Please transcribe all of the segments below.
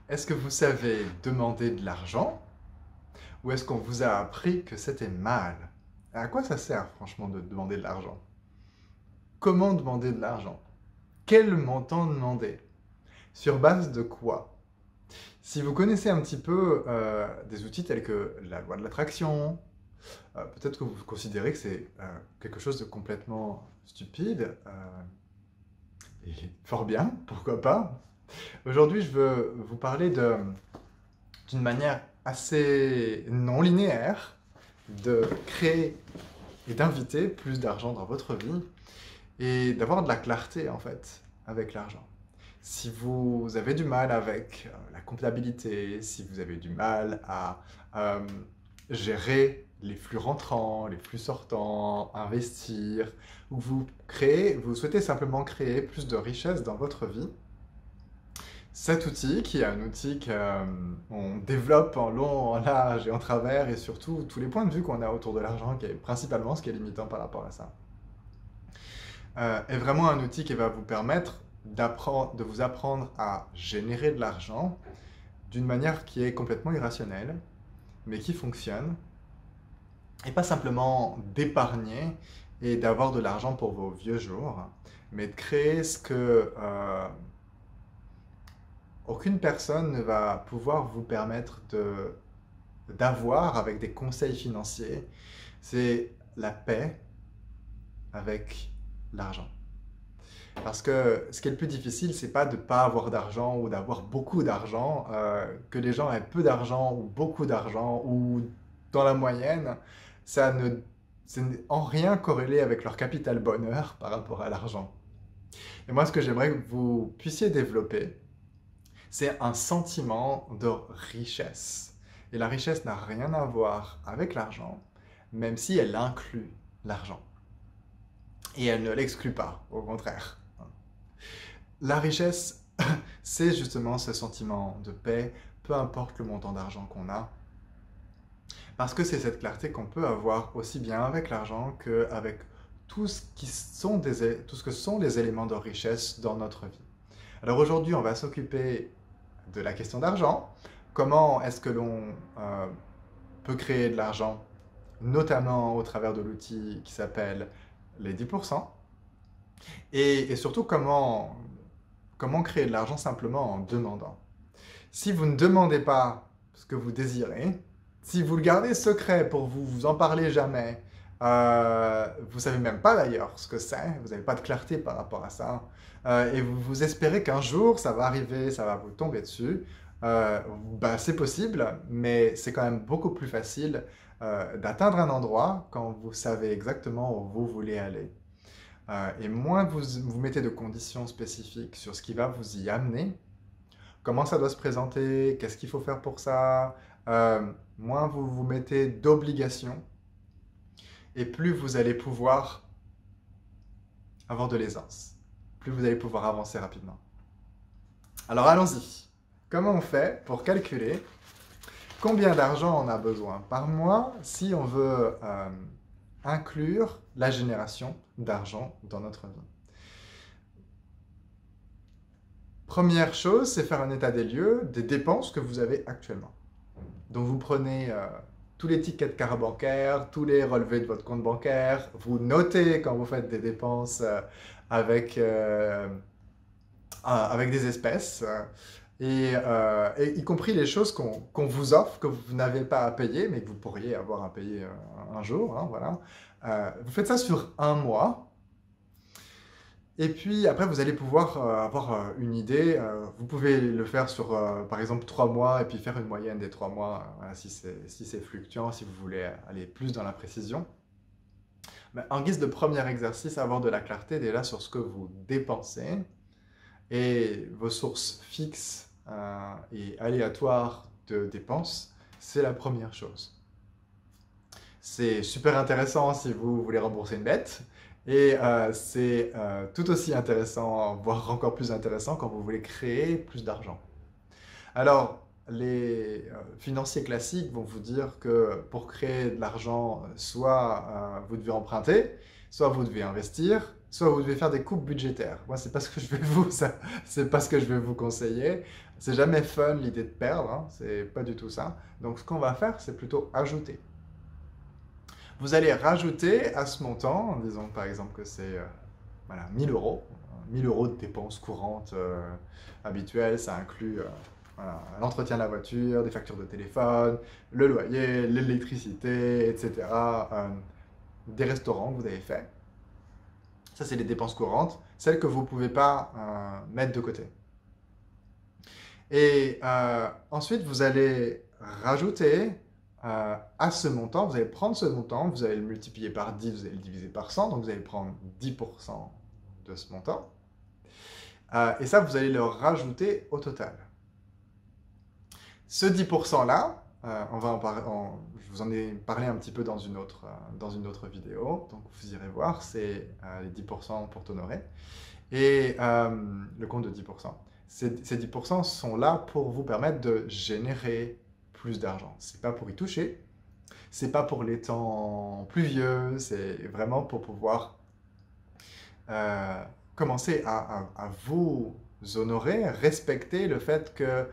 Est-ce que vous savez demander de l'argent ou est-ce qu'on vous a appris que c'était mal? À quoi ça sert franchement de demander de l'argent? Comment demander de l'argent? Quel montant demander? Sur base de quoi? Si vous connaissez un petit peu des outils tels que la loi de l'attraction, peut-être que vous considérez que c'est quelque chose de complètement stupide, et fort bien, pourquoi pas. Aujourd'hui, je veux vous parler d'une manière assez non linéaire de créer et d'inviter plus d'argent dans votre vie et d'avoir de la clarté en fait avec l'argent. Si vous avez du mal avec la comptabilité, si vous avez du mal à euh, gérer les flux rentrants, les flux sortants, investir, ou vous souhaitez simplement créer plus de richesse dans votre vie, cet outil, qui est un outil qu'on développe en long, en large et en travers, et surtout tous les points de vue qu'on a autour de l'argent, qui est principalement ce qui est limitant par rapport à ça, est vraiment un outil qui va vous permettre de vous apprendre à générer de l'argent d'une manière qui est complètement irrationnelle, mais qui fonctionne, et pas simplement d'épargner et d'avoir de l'argent pour vos vieux jours, mais de créer ce que aucune personne ne va pouvoir vous permettre d'avoir avec des conseils financiers. C'est la paix avec l'argent. Parce que ce qui est le plus difficile, c'est pas de ne pas avoir d'argent ou d'avoir beaucoup d'argent, que les gens aient peu d'argent ou beaucoup d'argent ou dans la moyenne, ça ne, c'est en rien corrélé avec leur capital bonheur par rapport à l'argent. Et moi, ce que j'aimerais que vous puissiez développer, c'est un sentiment de richesse. Et la richesse n'a rien à voir avec l'argent, même si elle inclut l'argent. Et elle ne l'exclut pas, au contraire. La richesse, c'est justement ce sentiment de paix, peu importe le montant d'argent qu'on a, parce que c'est cette clarté qu'on peut avoir aussi bien avec l'argent qu'avec tout ce tout ce que sont les éléments de richesse dans notre vie. Alors aujourd'hui, on va s'occuper de la question d'argent. Comment est-ce que l'on peut créer de l'argent, notamment au travers de l'outil qui s'appelle les 10%, et surtout comment créer de l'argent simplement en demandant. Si vous ne demandez pas ce que vous désirez, si vous le gardez secret pour vous, vous en parlez jamais, vous savez même pas d'ailleurs ce que c'est, vous n'avez pas de clarté par rapport à ça, et vous espérez qu'un jour ça va arriver, ça va vous tomber dessus, bah, c'est possible, mais c'est quand même beaucoup plus facile d'atteindre un endroit quand vous savez exactement où vous voulez aller. Et moins vous mettez de conditions spécifiques sur ce qui va vous y amener, comment ça doit se présenter, qu'est-ce qu'il faut faire pour ça, moins vous vous mettez d'obligations, et plus vous allez pouvoir avoir de l'aisance, plus vous allez pouvoir avancer rapidement. Alors allons-y. Comment on fait pour calculer combien d'argent on a besoin par mois si on veut inclure la génération d'argent dans notre vie? Première chose, c'est faire un état des lieux des dépenses que vous avez actuellement. Donc vous prenez tous les tickets de carte bancaire, tous les relevés de votre compte bancaire, vous notez quand vous faites des dépenses avec, avec des espèces, et y compris les choses qu'on vous offre, que vous n'avez pas à payer, mais que vous pourriez avoir à payer un jour. Hein, voilà. Vous faites ça sur un mois. Et puis après, vous allez pouvoir avoir une idée. Vous pouvez le faire sur, par exemple, 3 mois et puis faire une moyenne des 3 mois, voilà, si c'est fluctuant, si vous voulez aller plus dans la précision. Mais en guise de premier exercice, avoir de la clarté déjà sur ce que vous dépensez et vos sources fixes et aléatoires de dépenses, c'est la première chose. C'est super intéressant si vous voulez rembourser une dette. Et c'est tout aussi intéressant, voire encore plus intéressant quand vous voulez créer plus d'argent. Alors, les financiers classiques vont vous dire que pour créer de l'argent, soit vous devez emprunter, soit vous devez investir, soit vous devez faire des coupes budgétaires. Moi, c'est pas ce que je vais c'est pas ce que je vais vous conseiller. C'est jamais fun l'idée de perdre, hein, c'est pas du tout ça. Donc, ce qu'on va faire, c'est plutôt ajouter. Vous allez rajouter à ce montant, disons par exemple que c'est voilà, 1000 euros. 1000 euros de dépenses courantes habituelles, ça inclut voilà, l'entretien de la voiture, des factures de téléphone, le loyer, l'électricité, etc. Des restaurants que vous avez fait. Ça, c'est les dépenses courantes, celles que vous ne pouvez pas mettre de côté. Et ensuite, vous allez rajouter à ce montant, vous allez prendre ce montant, vous allez le multiplier par 10, vous allez le diviser par 100, donc vous allez prendre 10% de ce montant. Et ça, vous allez le rajouter au total. Ce 10%-là, je vous en ai parlé un petit peu dans une autre vidéo, donc vous irez voir, c'est les 10% pour t'honorer, et le compte de 10%. Ces 10% sont là pour vous permettre de générer plus d'argent. C'est pas pour y toucher, c'est pas pour les temps pluvieux, c'est vraiment pour pouvoir commencer à vous honorer, respecter le fait que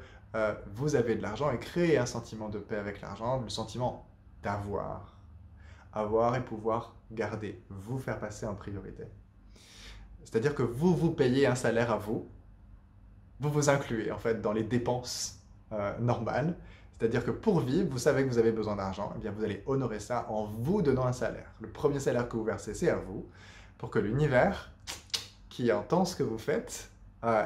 vous avez de l'argent et créer un sentiment de paix avec l'argent, le sentiment d'avoir, avoir et pouvoir garder, vous faire passer en priorité. C'est-à-dire que vous payez un salaire à vous vous incluez en fait dans les dépenses normales. C'est-à-dire que pour vivre, vous savez que vous avez besoin d'argent, et bien vous allez honorer ça en vous donnant un salaire. Le premier salaire que vous versez, c'est à vous, pour que l'univers, qui entend ce que vous faites,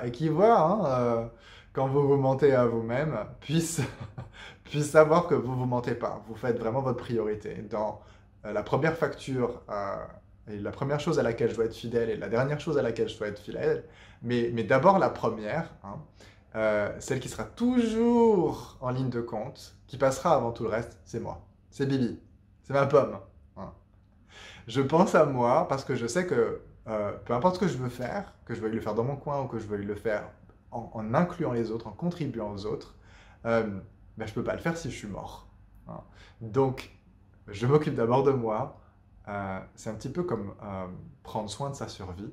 et qui voit, quand vous vous mentez à vous-même, puisse savoir que vous ne vous mentez pas. Vous faites vraiment votre priorité. Dans la première facture, et la première chose à laquelle je dois être fidèle, et la dernière chose à laquelle je dois être fidèle, mais d'abord la première, celle qui sera toujours en ligne de compte, qui passera avant tout le reste, c'est moi. C'est Bibi. C'est ma pomme. Hein. Je pense à moi parce que je sais que peu importe ce que je veux faire, que je veuille le faire dans mon coin ou que je veuille le faire en incluant les autres, en contribuant aux autres, ben, je ne peux pas le faire si je suis mort. Hein. Donc, je m'occupe d'abord de moi. C'est un petit peu comme prendre soin de sa survie,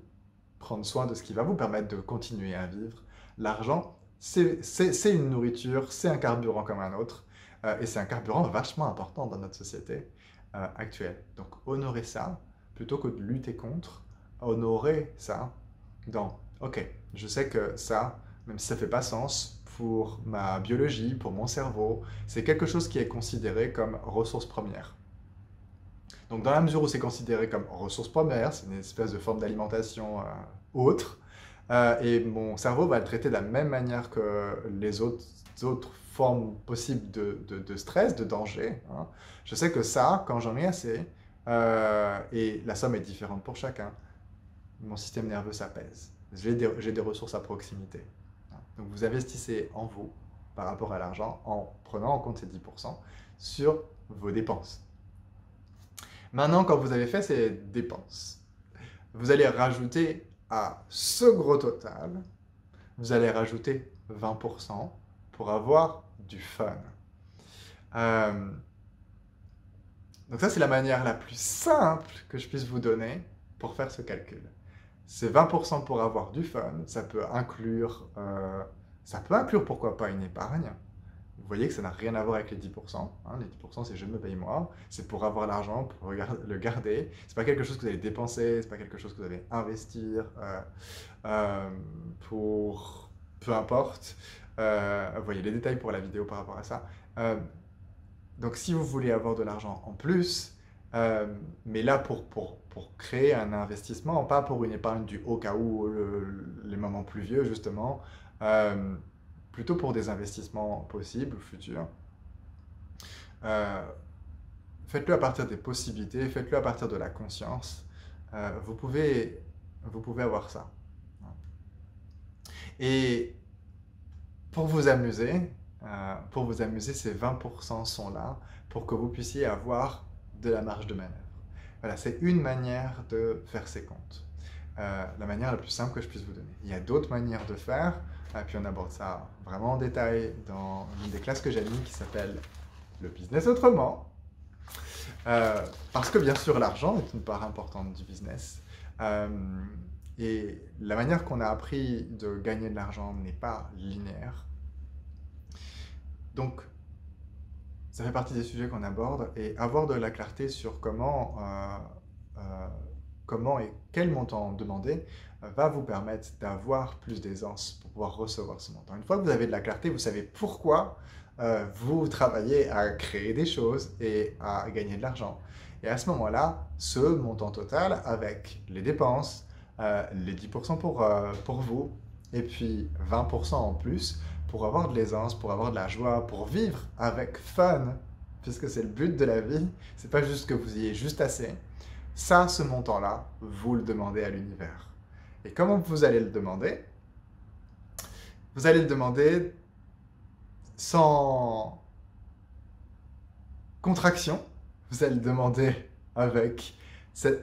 prendre soin de ce qui va vous permettre de continuer à vivre. L'argent, c'est une nourriture, c'est un carburant comme un autre, et c'est un carburant vachement important dans notre société actuelle. Donc honorer ça, plutôt que de lutter contre, honorer ça dans « Ok, je sais que ça, même si ça ne fait pas sens pour ma biologie, pour mon cerveau, c'est quelque chose qui est considéré comme ressource première. » Donc dans la mesure où c'est considéré comme ressource première, c'est une espèce de forme d'alimentation autre, et mon cerveau va le traiter de la même manière que les autres formes possibles de stress, de danger. Hein. Je sais que ça, quand j'en ai assez, et la somme est différente pour chacun, mon système nerveux s'apaise. J'ai des ressources à proximité. Hein. Donc vous investissez en vous par rapport à l'argent en prenant en compte ces 10% sur vos dépenses. Maintenant, quand vous avez fait ces dépenses, vous allez rajouter à ce gros total, vous allez rajouter 20% pour avoir du fun. Donc ça, c'est la manière la plus simple que je puisse vous donner pour faire ce calcul. C'est 20% pour avoir du fun, ça peut inclure pourquoi pas une épargne. Vous voyez que ça n'a rien à voir avec les 10%. Hein. Les 10%, c'est je me paye moi. C'est pour avoir l'argent, pour le garder. C'est pas quelque chose que vous allez dépenser, c'est pas quelque chose que vous allez investir pour peu importe. Vous voyez les détails pour la vidéo par rapport à ça. Donc si vous voulez avoir de l'argent en plus, mais là pour créer un investissement, pas pour une épargne du au cas où, les moments pluvieux justement, plutôt pour des investissements possibles, futurs. Faites-le à partir des possibilités, faites-le à partir de la conscience. Vous pouvez avoir ça. Et pour vous amuser, ces 20% sont là pour que vous puissiez avoir de la marge de manœuvre. Voilà, c'est une manière de faire ses comptes. La manière la plus simple que je puisse vous donner. Il y a d'autres manières de faire, et puis on aborde ça vraiment en détail dans une des classes que j'ai mis qui s'appelle le business autrement. Parce que bien sûr l'argent est une part importante du business, Euh, et la manière qu'on a appris de gagner de l'argent n'est pas linéaire. Donc, ça fait partie des sujets qu'on aborde et avoir de la clarté sur comment et quel montant demander va vous permettre d'avoir plus d'aisance pour pouvoir recevoir ce montant. Une fois que vous avez de la clarté, vous savez pourquoi vous travaillez à créer des choses et à gagner de l'argent. Et à ce moment-là, ce montant total avec les dépenses, les 10% pour vous, et puis 20% en plus, pour avoir de l'aisance, pour avoir de la joie, pour vivre avec fun, puisque c'est le but de la vie, c'est pas juste que vous ayez juste assez. Ça, ce montant-là, vous le demandez à l'univers. Et comment vous allez le demander? Vous allez le demander sans contraction. Vous allez le demander avec...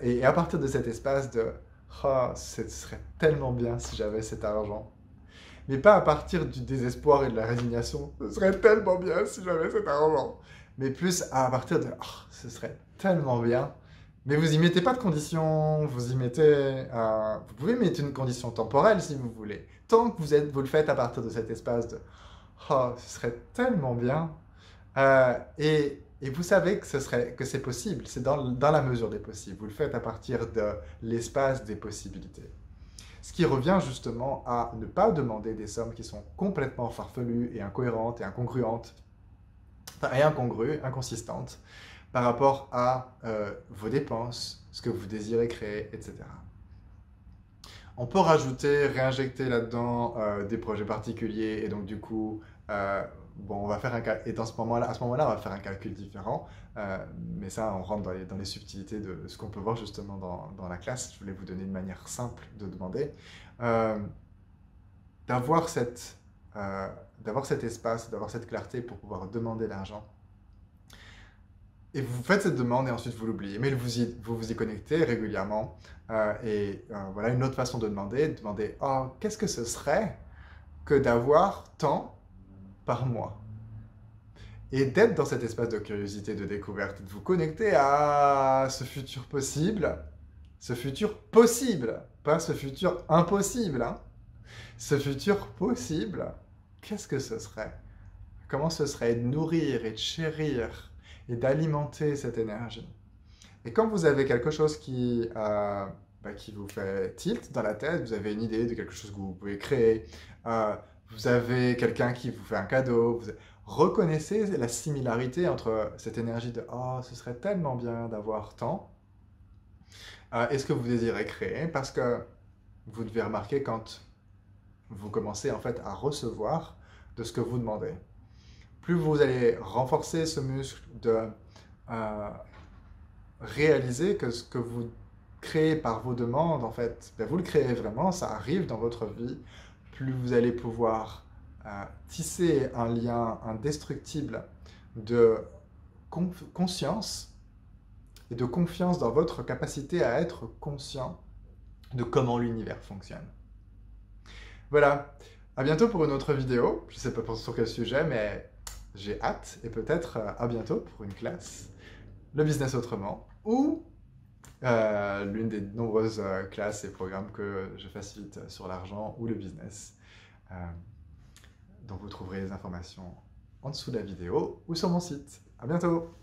Et à partir de cet espace de « Oh, ce serait tellement bien si j'avais cet argent ». Mais pas à partir du désespoir et de la résignation. Ce serait tellement bien si j'avais cet argent. Mais plus à partir de oh, ce serait tellement bien. Mais vous y mettez pas de condition. Vous y mettez. Vous pouvez mettre une condition temporelle si vous voulez. Tant que vous le faites à partir de cet espace de oh, ce serait tellement bien. Et vous savez que c'est possible. C'est dans la mesure des possibles. Vous le faites à partir de l'espace des possibilités. Ce qui revient justement à ne pas demander des sommes qui sont complètement farfelues et incohérentes et incongruentes, et incongrues, inconsistantes, par rapport à vos dépenses, ce que vous désirez créer, etc. On peut rajouter, réinjecter là-dedans des projets particuliers, et donc du coup, bon, on va faire et à ce moment-là, on va faire un calcul différent, mais ça, on rentre dans les subtilités de ce qu'on peut voir justement dans la classe. Je voulais vous donner une manière simple de demander, d'avoir cet espace, d'avoir cette clarté pour pouvoir demander l'argent. Et vous faites cette demande et ensuite vous l'oubliez, mais vous vous y connectez régulièrement. Voilà une autre façon de demander oh, qu'est-ce que ce serait que d'avoir tant par mois? Et d'être dans cet espace de curiosité, de découverte, de vous connecter à ce futur possible, pas ce futur impossible, hein. Ce futur possible, qu'est-ce que ce serait? Comment ce serait de nourrir et de chérir et d'alimenter cette énergie? Et quand vous avez quelque chose qui vous fait tilt dans la tête, vous avez une idée de quelque chose que vous pouvez créer, vous avez quelqu'un qui vous fait un cadeau, reconnaissez la similarité entre cette énergie de « Oh, ce serait tellement bien d'avoir tant » et ce que vous désirez créer, parce que vous devez remarquer quand vous commencez en fait à recevoir de ce que vous demandez. Plus vous allez renforcer ce muscle de réaliser que ce que vous créez par vos demandes, en fait, vous le créez vraiment, ça arrive dans votre vie, plus vous allez pouvoir tisser un lien indestructible de conscience et de confiance dans votre capacité à être conscient de comment l'univers fonctionne. Voilà, à bientôt pour une autre vidéo. Je ne sais pas sur quel sujet, mais j'ai hâte, et peut-être à bientôt pour une classe, le business autrement, ou l'une des nombreuses classes et programmes que je facilite sur l'argent ou le business. Donc vous trouverez les informations en dessous de la vidéo ou sur mon site. À bientôt!